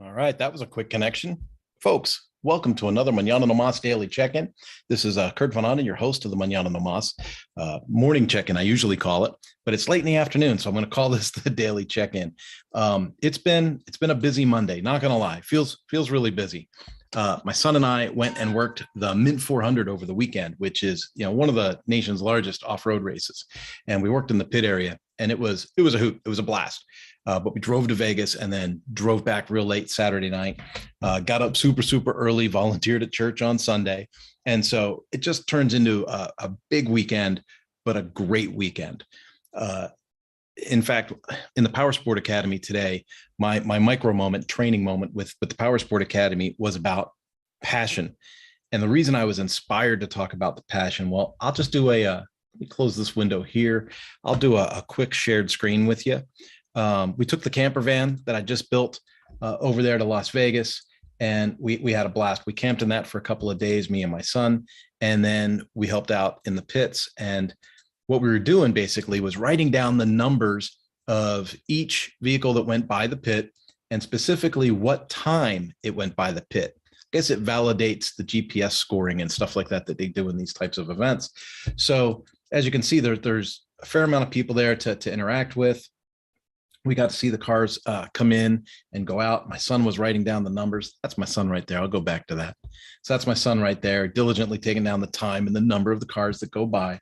All right, that was a quick connection. Folks, welcome to another Mañana no Mas daily check-in. This is Kurt Van Anen, your host of the Mañana no Mas morning check-in, I usually call it, but it's late in the afternoon, so I'm going to call this the daily check-in. It's been a busy Monday, not going to lie. Feels really busy. My son and I went and worked the Mint 400 over the weekend, which is one of the nation's largest off-road races, and we worked in the pit area, and it was a hoot. It was a blast. But we drove to Vegas and then drove back real late Saturday night. Got up super early, volunteered at church on Sunday, and so it just turns into a big weekend, but a great weekend. In fact, in the Power Sport Academy today, my micro moment, training moment with the Power Sport Academy was about passion. And the reason I was inspired to talk about the passion, well, I'll just do let me close this window here. I'll do a quick shared screen with you. We took the camper van that I just built over there to Las Vegas, and we had a blast. We camped in that for a couple of days, me and my son, and then we helped out in the pits. And what we were doing basically was writing down the numbers of each vehicle that went by the pit and specifically what time it went by the pit. I guess it validates the GPS scoring and stuff like that they do in these types of events. So as you can see, there's a fair amount of people there to interact with. We got to see the cars come in and go out. My son was writing down the numbers. That's my son right there. I'll go back to that. So that's my son right there, diligently taking down the time and the number of the cars that go by.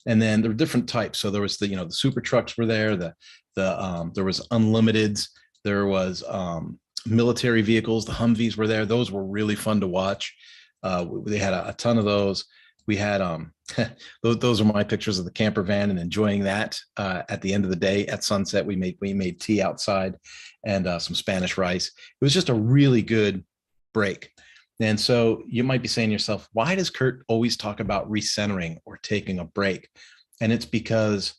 And then there were different types. So there was the super trucks were there. There was unlimiteds. There was military vehicles. The Humvees were there. Those were really fun to watch. They had a ton of those. We had those are my pictures of the camper van and enjoying that. At the end of the day at sunset, we made tea outside and some Spanish rice. It was just a really good break. And so you might be saying to yourself, why does Kurt always talk about recentering or taking a break? And it's because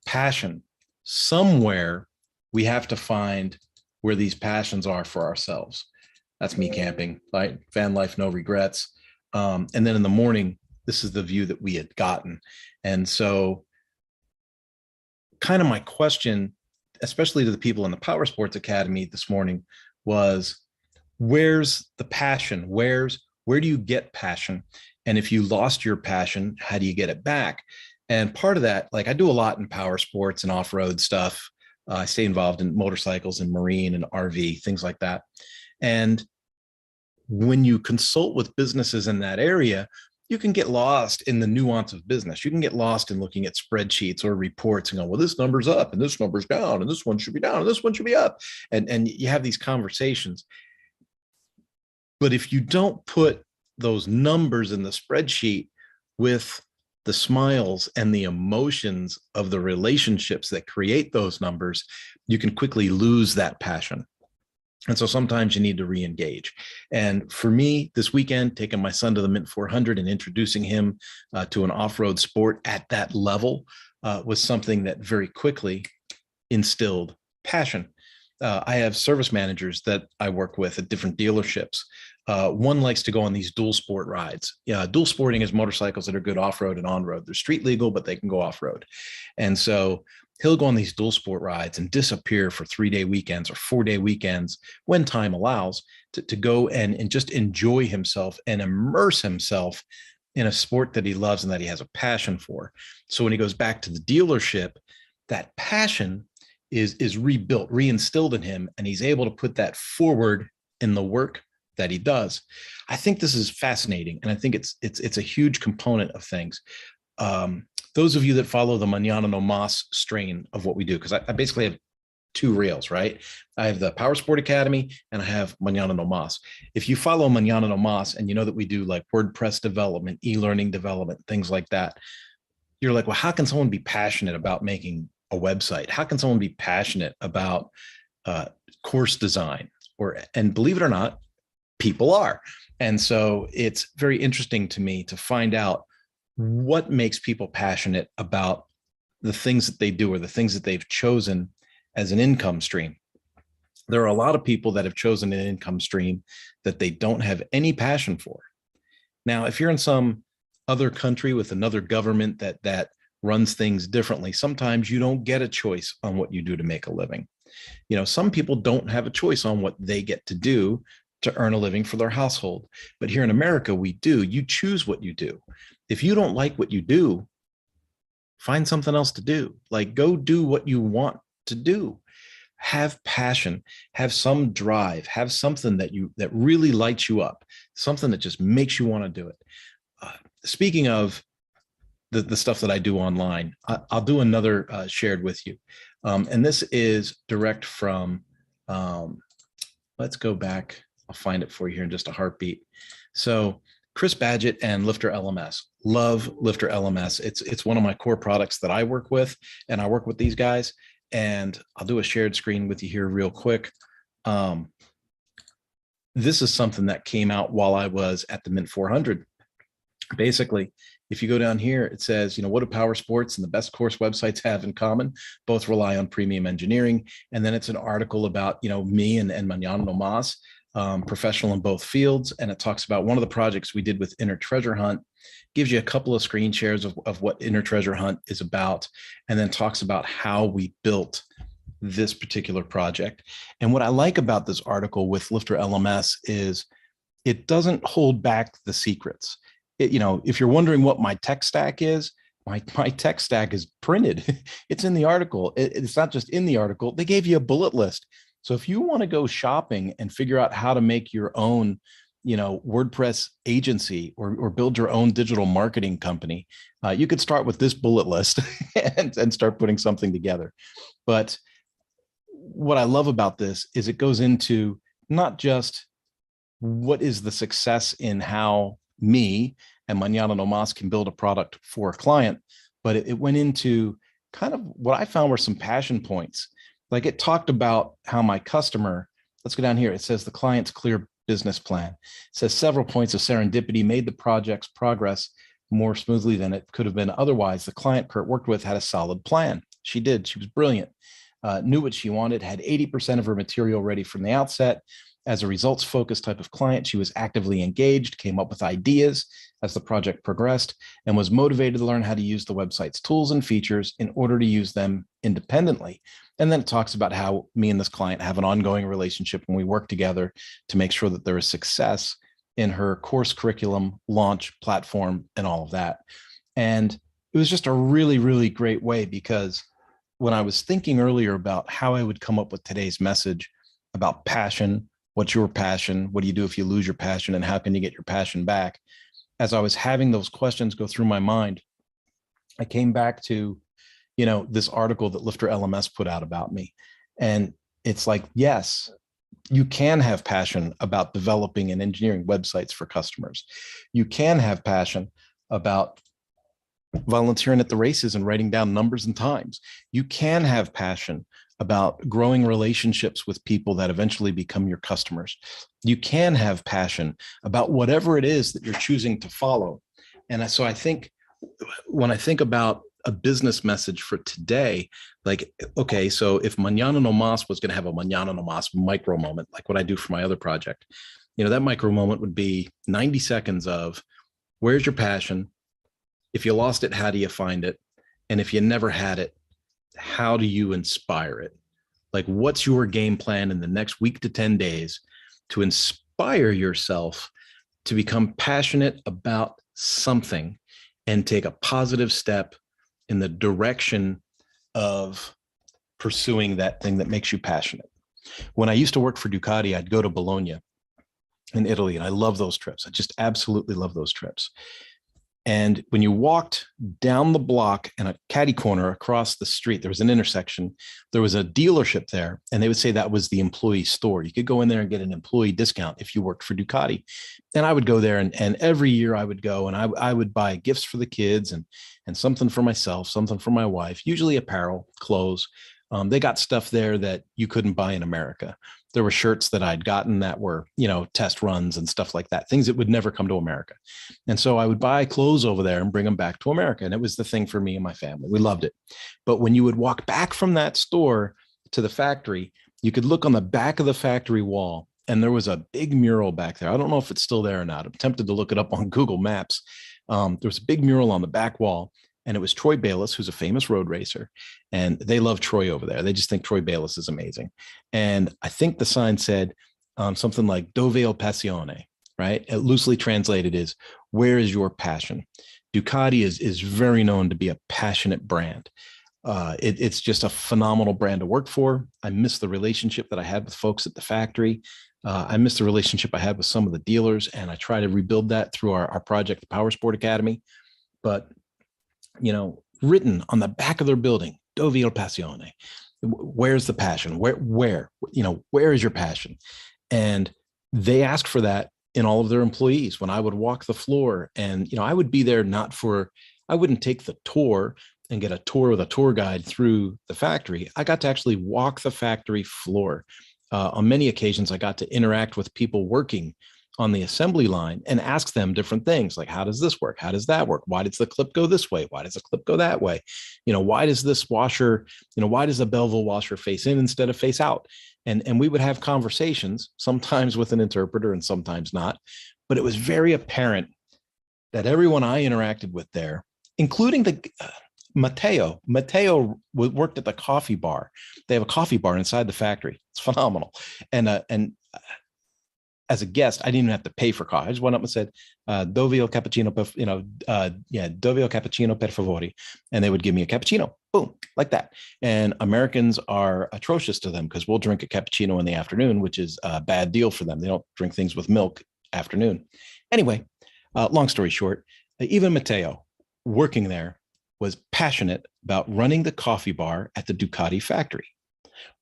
passion, somewhere we have to find where these passions are for ourselves. That's me camping, right? Van life, no regrets. And then in the morning, this is the view that we had gotten. And so kind of my question, especially to the people in the Power Sports Academy this morning, was where's the passion? Where do you get passion? And if you lost your passion, how do you get it back? And part of that, like I do a lot in power sports and off-road stuff. I stay involved in motorcycles and marine and RV, things like that. And when you consult with businesses in that area, you can get lost in the nuance of business. You can get lost in looking at spreadsheets or reports and go, well, this number's up and this number's down and this one should be down and this one should be up. And you have these conversations. But if you don't put those numbers in the spreadsheet with the smiles and the emotions of the relationships that create those numbers, you can quickly lose that passion. And so sometimes you need to re-engage. And for me, this weekend, taking my son to the Mint 400 and introducing him to an off-road sport at that level was something that very quickly instilled passion. I have service managers that I work with at different dealerships. One likes to go on these dual sport rides. Dual sporting is motorcycles that are good off-road and on-road. They're street legal, but they can go off-road. And so he'll go on these dual sport rides and disappear for 3-day weekends or 4-day weekends when time allows to go and just enjoy himself and immerse himself in a sport that he loves and that he has a passion for. So when he goes back to the dealership, that passion is rebuilt, reinstilled in him, and he's able to put that forward in the work that he does. I think this is fascinating, and I think it's a huge component of things. Those of you that follow the Mañana no Mas strain of what we do, because I basically have two rails, right? I have the Power Sport Academy and I have Mañana no Mas. If you follow Mañana no Mas and you know that we do like WordPress development, e-learning development, things like that, you're like, well, how can someone be passionate about making a website? How can someone be passionate about course design? And believe it or not, people are. And so it's very interesting to me to find out what makes people passionate about the things that they do or the things that they've chosen as an income stream. There are a lot of people that have chosen an income stream that they don't have any passion for. Now, if you're in some other country with another government that runs things differently, sometimes you don't get a choice on what you do to make a living. Some people don't have a choice on what they get to do to earn a living for their household. But here in America, we do. You choose what you do. If you don't like what you do, find something else to do. Like, go do what you want to do. Have passion, have some drive, have something that really lights you up, something that just makes you want to do it. Speaking of the stuff that I do online, I'll do another shared with you. And this is direct from, let's go back. I'll find it for you here in just a heartbeat. So Chris Badgett and Lifter LMS. Love Lifter LMS. It's one of my core products that I work with, and I work with these guys. And I'll do a shared screen with you here real quick. This is something that came out while I was at the Mint 400. Basically, if you go down here, it says, what do power sports and the best course websites have in common? Both rely on premium engineering. And then it's an article about, me and Mañana no Mas, professional in both fields. And it talks about one of the projects we did with Inner Treasure Hunt, gives you a couple of screen shares of what Inner Treasure Hunt is about, and then talks about how we built this particular project. And what I like about this article with Lifter LMS is it doesn't hold back the secrets. If you're wondering what my tech stack is, my tech stack is printed. It's in the article. It's not just in the article. They gave you a bullet list. So if you want to go shopping and figure out how to make your own, WordPress agency or build your own digital marketing company, you could start with this bullet list and start putting something together. But what I love about this is it goes into not just what is the success in how me and Mañana no Mas can build a product for a client, but it went into kind of what I found were some passion points. Like, it talked about how my customer, let's go down here. It says the client's clear business plan. It says several points of serendipity made the project's progress more smoothly than it could have been otherwise. The client Kurt worked with had a solid plan. She did. She was brilliant, knew what she wanted, had 80% of her material ready from the outset. As a results-focused type of client, she was actively engaged, came up with ideas as the project progressed, and was motivated to learn how to use the website's tools and features in order to use them independently. And then it talks about how me and this client have an ongoing relationship, and we work together to make sure that there is success in her course curriculum, launch, platform, and all of that. And it was just a really, really great way, because when I was thinking earlier about how I would come up with today's message about passion, what's your passion? What do you do if you lose your passion? And how can you get your passion back? As I was having those questions go through my mind, I came back to, this article that Lifter LMS put out about me. And it's like, yes, you can have passion about developing and engineering websites for customers. You can have passion about volunteering at the races and writing down numbers and times. You can have passion about growing relationships with people that eventually become your customers. You can have passion about whatever it is that you're choosing to follow. And so I think when I think about a business message for today, like, okay, so if Mañana no Mas was going to have a Mañana no Mas micro moment, like what I do for my other project, that micro moment would be 90 seconds of, where's your passion? If you lost it, how do you find it? And if you never had it, how do you inspire it? Like, what's your game plan in the next week to 10 days to inspire yourself to become passionate about something and take a positive step in the direction of pursuing that thing that makes you passionate? When I used to work for Ducati, I'd go to Bologna in Italy, and I love those trips. I just absolutely love those trips. And when you walked down the block and a caddy corner across the street, there was an intersection, there was a dealership there, and they would say that was the employee store. You could go in there and get an employee discount if you worked for Ducati. And I would go there, and every year I would go, and I would buy gifts for the kids and something for myself, something for my wife, usually apparel, clothes. They got stuff there that you couldn't buy in America. There were shirts that I'd gotten that were, test runs and stuff like that, things that would never come to America. And so I would buy clothes over there and bring them back to America. And it was the thing for me and my family. We loved it. But when you would walk back from that store to the factory, you could look on the back of the factory wall, and there was a big mural back there. I don't know if it's still there or not. I'm tempted to look it up on Google Maps. There was a big mural on the back wall, And it was Troy Bayliss, who's a famous road racer. And they love Troy over there. They just think Troy Bayliss is amazing. And I think the sign said something like Dove il passione, right? It loosely translated is, where is your passion? Ducati is very known to be a passionate brand. It's just a phenomenal brand to work for. I miss the relationship that I had with folks at the factory. I miss the relationship I had with some of the dealers, and I try to rebuild that through our project, the Power Sport Academy. But, written on the back of their building, Dove il passione. Where's the passion? Where is your passion? And they ask for that in all of their employees. When I would walk the floor, and, I would be there I wouldn't take the tour and get a tour with a tour guide through the factory. I got to actually walk the factory floor. On many occasions, I got to interact with people working on the assembly line and ask them different things like, how does this work? How does that work? Why does the clip go this way? Why does the clip go that way? Why does this washer, why does the Belleville washer face in instead of face out? And we would have conversations, sometimes with an interpreter and sometimes not. But it was very apparent that everyone I interacted with there, including Matteo worked at the coffee bar. They have a coffee bar inside the factory. It's phenomenal. And as a guest, I didn't even have to pay for coffee. I just went up and said, Dove il cappuccino, Dove il cappuccino per favore. And they would give me a cappuccino, boom, like that. And Americans are atrocious to them because we'll drink a cappuccino in the afternoon, which is a bad deal for them. They don't drink things with milk afternoon. Anyway, long story short, even Matteo working there was passionate about running the coffee bar at the Ducati factory.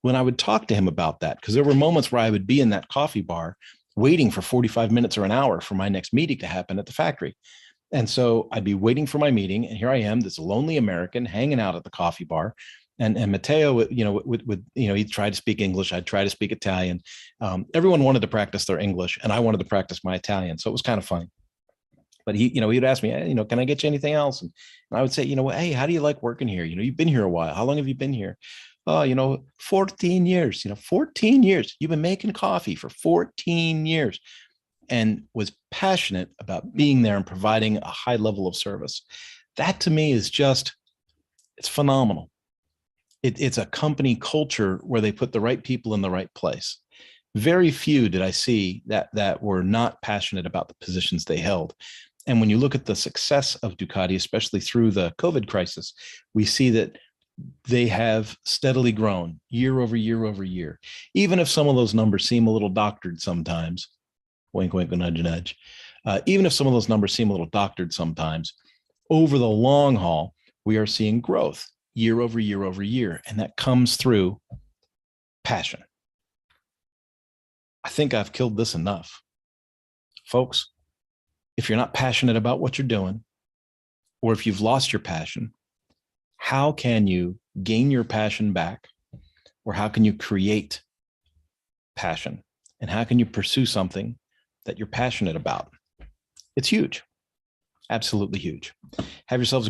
When I would talk to him about that, because there were moments where I would be in that coffee bar waiting for 45 minutes or an hour for my next meeting to happen at the factory. And so I'd be waiting for my meeting, and here I am, this lonely American hanging out at the coffee bar. And Matteo, he'd try to speak English. I'd try to speak Italian. Everyone wanted to practice their English, and I wanted to practice my Italian. So it was kind of funny. But he'd ask me, hey, can I get you anything else? And I would say, hey, how do you like working here? You've been here a while. How long have you been here? 14 years, 14 years. You've been making coffee for 14 years, and was passionate about being there and providing a high level of service. That to me is it's phenomenal. It's a company culture where they put the right people in the right place. Very few did I see that were not passionate about the positions they held. And when you look at the success of Ducati, especially through the COVID crisis, we see that they have steadily grown year over year over year. Even if some of those numbers seem a little doctored sometimes, wink, wink, nudge, nudge. Even if some of those numbers seem a little doctored sometimes, over the long haul, we are seeing growth year over year over year. And that comes through passion. I think I've killed this enough. Folks, if you're not passionate about what you're doing, or if you've lost your passion, how can you gain your passion back? Or how can you create passion? And how can you pursue something that you're passionate about? It's huge. Absolutely huge. Have yourselves a